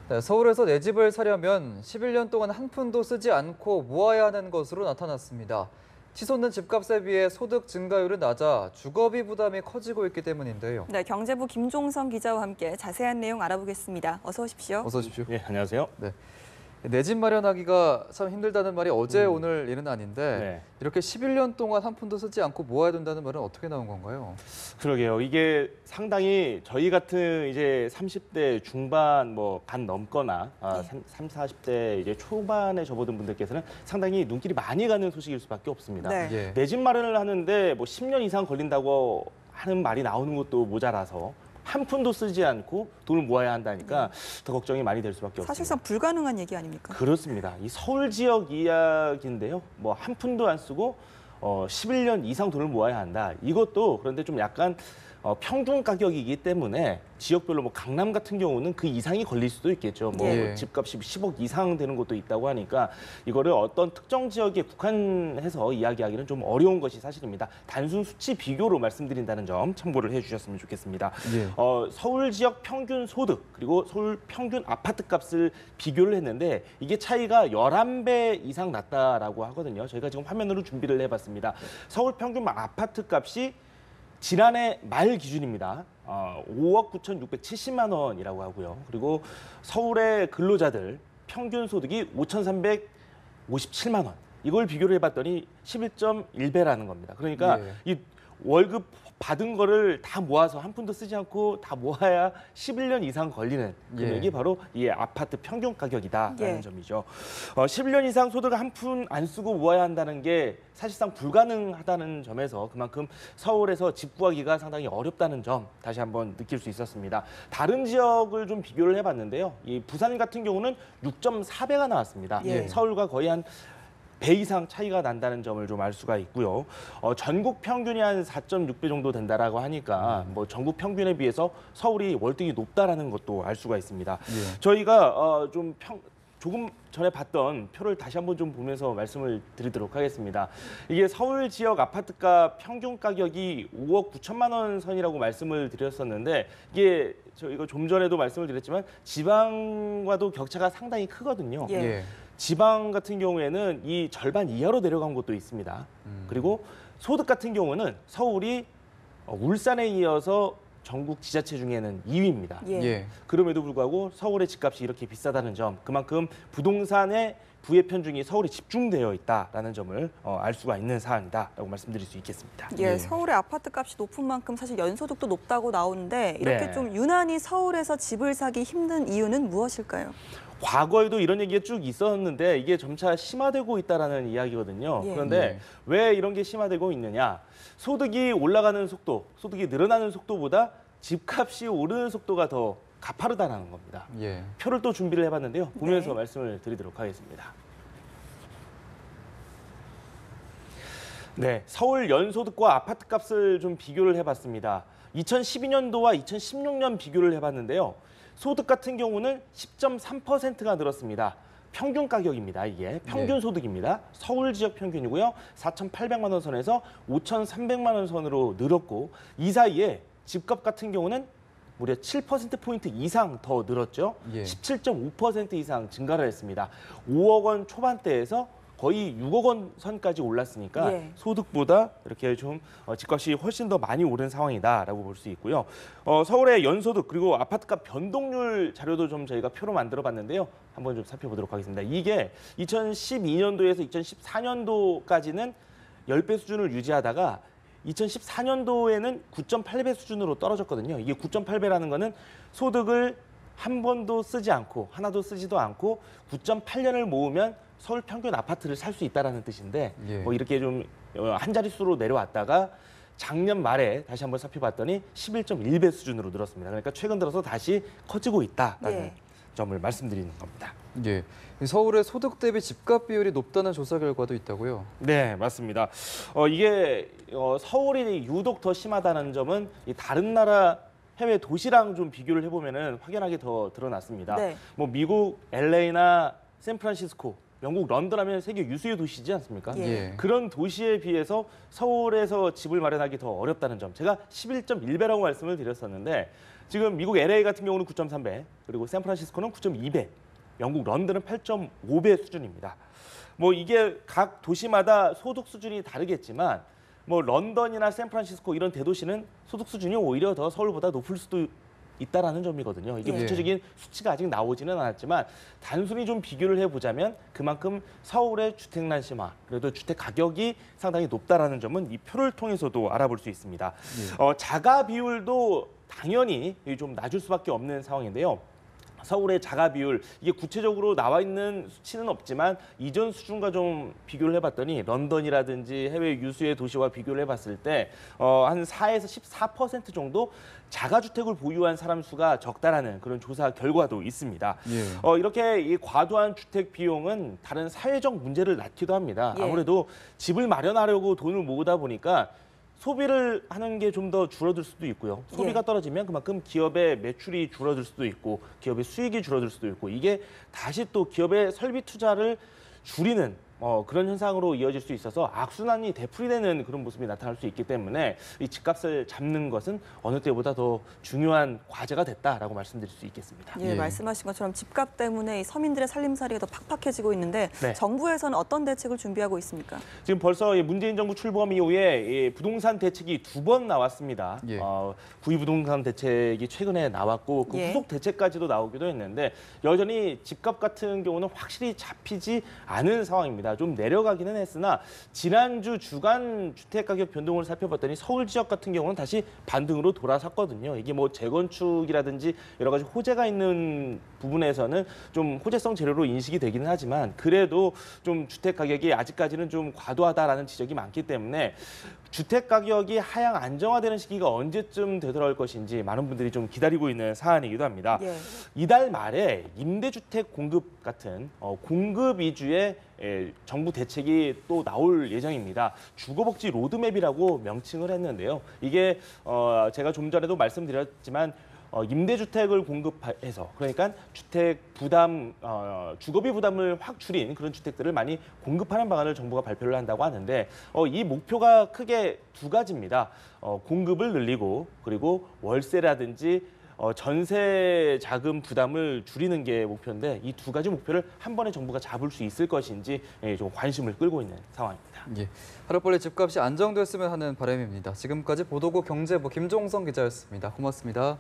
네, 서울에서 내 집을 사려면 11년 동안 한 푼도 쓰지 않고 모아야 하는 것으로 나타났습니다. 치솟는 집값에 비해 소득 증가율은 낮아 주거비 부담이 커지고 있기 때문인데요. 네, 경제부 김종성 기자와 함께 자세한 내용 알아보겠습니다. 어서 오십시오. 어서 오십시오. 네, 안녕하세요. 네. 내 집 마련하기가 참 힘들다는 말이 어제 오늘 일은 아닌데 네. 이렇게 11년 동안 한 푼도 쓰지 않고 모아야 된다는 말은 어떻게 나온 건가요? 그러게요. 이게 상당히 저희 같은 이제 30대 중반 간 넘거나 40대 이제 초반에 접어든 분들께서는 상당히 눈길이 많이 가는 소식일 수밖에 없습니다. 네. 예. 내 집 마련을 하는데 10년 이상 걸린다고 하는 말이 나오는 것도 모자라서 한 푼도 쓰지 않고 돈을 모아야 한다니까 더 걱정이 많이 될 수밖에 없습니다. 사실상 불가능한 얘기 아닙니까? 그렇습니다. 이 서울 지역 이야기인데요. 한 푼도 안 쓰고 11년 이상 돈을 모아야 한다. 이것도 그런데 좀 약간 평균 가격이기 때문에 지역별로 강남 같은 경우는 그 이상이 걸릴 수도 있겠죠. 예. 집값이 10억 이상 되는 곳도 있다고 하니까 이거를 어떤 특정 지역에 국한해서 이야기하기는 좀 어려운 것이 사실입니다. 단순 수치 비교로 말씀드린다는 점 참고를 해주셨으면 좋겠습니다. 예. 서울 지역 평균 소득 그리고 서울 평균 아파트 값을 비교를 했는데 이게 차이가 11배 이상 났다라고 하거든요. 저희가 지금 화면으로 준비를 해봤습니다. 서울 평균 아파트 값이 지난해 말 기준입니다. 5억 9,670만 원이라고 하고요. 그리고 서울의 근로자들 평균 소득이 5,357만 원. 이걸 비교를 해봤더니 11.1배라는 겁니다. 그러니까 이 월급 받은 거를 다 모아서 한 푼도 쓰지 않고 다 모아야 11년 이상 걸리는 금액이 바로 이 아파트 평균 가격이다라는 점이죠. 11년 이상 소득을 한 푼 안 쓰고 모아야 한다는 게 사실상 불가능하다는 점에서 그만큼 서울에서 집 구하기가 상당히 어렵다는 점 다시 한번 느낄 수 있었습니다. 다른 지역을 좀 비교를 해봤는데요. 이 부산 같은 경우는 6.4배가 나왔습니다. 서울과 거의 한 배 이상 차이가 난다는 점을 좀 알 수가 있고요. 전국 평균이 한 4.6배 정도 된다라고 하니까 전국 평균에 비해서 서울이 월등히 높다라는 것도 알 수가 있습니다. 저희가 조금 전에 봤던 표를 다시 한번 좀 보면서 말씀을 드리도록 하겠습니다. 이게 서울 지역 아파트값 평균 가격이 5억 9천만 원 선이라고 말씀을 드렸었는데 이게 저희가 좀 전에도 말씀을 드렸지만 지방과도 격차가 상당히 크거든요. 지방 같은 경우에는 이 절반 이하로 내려간 곳도 있습니다. 그리고 소득 같은 경우는 서울이 울산에 이어서 전국 지자체 중에는 2위입니다. 그럼에도 불구하고 서울의 집값이 이렇게 비싸다는 점, 그만큼 부동산의 부의 편중이 서울에 집중되어 있다라는 점을 알 수가 있는 사안이다라고 말씀드릴 수 있겠습니다. 서울의 아파트 값이 높은 만큼 사실 연소득도 높다고 나오는데 이렇게 좀 유난히 서울에서 집을 사기 힘든 이유는 무엇일까요? 과거에도 이런 얘기가 쭉 있었는데 이게 점차 심화되고 있다라는 이야기거든요. 그런데 왜 이런 게 심화되고 있느냐? 소득이 올라가는 속도, 소득이 늘어나는 속도보다 집값이 오르는 속도가 더 가파르다는 겁니다. 표를 또 준비를 해봤는데요. 보면서 말씀을 드리도록 하겠습니다. 네, 서울 연소득과 아파트 값을 좀 비교를 해봤습니다. 2012년도와 2016년 비교를 해봤는데요. 소득 같은 경우는 10.3%가 늘었습니다. 평균 가격입니다. 이게 평균 소득입니다. 서울 지역 평균이고요. 4,800만 원 선에서 5,300만 원 선으로 늘었고 이 사이에 집값 같은 경우는 무려 7%포인트 이상 더 늘었죠. 17.5% 이상 증가를 했습니다. 5억 원 초반대에서 거의 6억 원 선까지 올랐으니까 소득보다 이렇게 좀 집값이 훨씬 더 많이 오른 상황이다라고 볼 수 있고요. 서울의 연소득 그리고 아파트값 변동률 자료도 좀 저희가 표로 만들어봤는데요. 한번 좀 살펴보도록 하겠습니다. 이게 2012년도에서 2014년도까지는 10배 수준을 유지하다가 2014년도에는 9.8배 수준으로 떨어졌거든요. 이게 9.8배라는 거는 소득을 한 번도 쓰지 않고 하나도 쓰지도 않고 9.8년을 모으면 서울 평균 아파트를 살 수 있다는 뜻인데 이렇게 좀 한 자릿수로 내려왔다가 작년 말에 다시 한번 살펴봤더니 11.1배 수준으로 늘었습니다. 그러니까 최근 들어서 다시 커지고 있다는 점을 말씀드리는 겁니다. 서울의 소득 대비 집값 비율이 높다는 조사 결과도 있다고요? 네, 맞습니다. 이게 서울이 유독 더 심하다는 점은 다른 나라 해외 도시랑 좀 비교를 해보면 확연하게 더 드러났습니다. 미국 LA나 샌프란시스코, 영국 런던 하면 세계 유수의 도시지 않습니까? 그런 도시에 비해서 서울에서 집을 마련하기 더 어렵다는 점. 제가 11.1배라고 말씀을 드렸었는데 지금 미국 LA 같은 경우는 9.3배, 그리고 샌프란시스코는 9.2배, 영국 런던은 8.5배 수준입니다. 뭐 이게 각 도시마다 소득 수준이 다르겠지만 뭐 런던이나 샌프란시스코 이런 대도시는 소득 수준이 오히려 더 서울보다 높을 수도 있다라는 점이거든요. 이게 예. 구체적인 수치가 아직 나오지는 않았지만 단순히 좀 비교를 해보자면 그만큼 서울의 주택 난심화, 그래도 주택 가격이 상당히 높다라는 점은 이 표를 통해서도 알아볼 수 있습니다. 자가 비율도 당연히 좀 낮을 수밖에 없는 상황인데요. 서울의 자가 비율, 이게 구체적으로 나와 있는 수치는 없지만 이전 수준과 좀 비교를 해봤더니 런던이라든지 해외 유수의 도시와 비교를 해봤을 때 한 4에서 14% 정도 자가주택을 보유한 사람 수가 적다라는 그런 조사 결과도 있습니다. 예. 이렇게 이 과도한 주택 비용은 다른 사회적 문제를 낳기도 합니다. 예. 아무래도 집을 마련하려고 돈을 모으다 보니까 소비를 하는 게 좀 더 줄어들 수도 있고요. 소비가 예. 떨어지면 그만큼 기업의 매출이 줄어들 수도 있고 기업의 수익이 줄어들 수도 있고 이게 다시 또 기업의 설비 투자를 줄이는 그런 현상으로 이어질 수 있어서 악순환이 되풀이되는 그런 모습이 나타날 수 있기 때문에 이 집값을 잡는 것은 어느 때보다 더 중요한 과제가 됐다라고 말씀드릴 수 있겠습니다. 예, 예. 말씀하신 것처럼 집값 때문에 이 서민들의 살림살이가 더 팍팍해지고 있는데 네. 정부에서는 어떤 대책을 준비하고 있습니까? 지금 벌써 이 문재인 정부 출범 이후에 이 부동산 대책이 2번 나왔습니다. 예. 구입 부동산 대책이 최근에 나왔고 그 예. 후속 대책까지도 나오기도 했는데 여전히 집값 같은 경우는 확실히 잡히지 않은 상황입니다. 좀 내려가기는 했으나 지난주 주간 주택가격 변동을 살펴봤더니 서울 지역 같은 경우는 다시 반등으로 돌아섰거든요. 이게 뭐 재건축이라든지 여러 가지 호재가 있는 부분에서는 좀 호재성 재료로 인식이 되기는 하지만 그래도 좀 주택 가격이 아직까지는 좀 과도하다라는 지적이 많기 때문에 주택 가격이 하향 안정화되는 시기가 언제쯤 되돌아올 것인지 많은 분들이 좀 기다리고 있는 사안이기도 합니다. 예. 이달 말에 임대주택 공급 같은 공급 위주의 정부 대책이 또 나올 예정입니다. 주거복지 로드맵이라고 명칭을 했는데요. 이게 제가 좀 전에도 말씀드렸지만 임대주택을 공급해서 그러니까 주택 부담, 주거비 부담을 확 줄인 그런 주택들을 많이 공급하는 방안을 정부가 발표를 한다고 하는데 이 목표가 크게 두 가지입니다. 공급을 늘리고 그리고 월세라든지 전세 자금 부담을 줄이는 게 목표인데 이 두 가지 목표를 한 번에 정부가 잡을 수 있을 것인지 좀 관심을 끌고 있는 상황입니다. 예. 하루빨리 집값이 안정됐으면 하는 바람입니다. 지금까지 보도국 경제부 김종성 기자였습니다. 고맙습니다.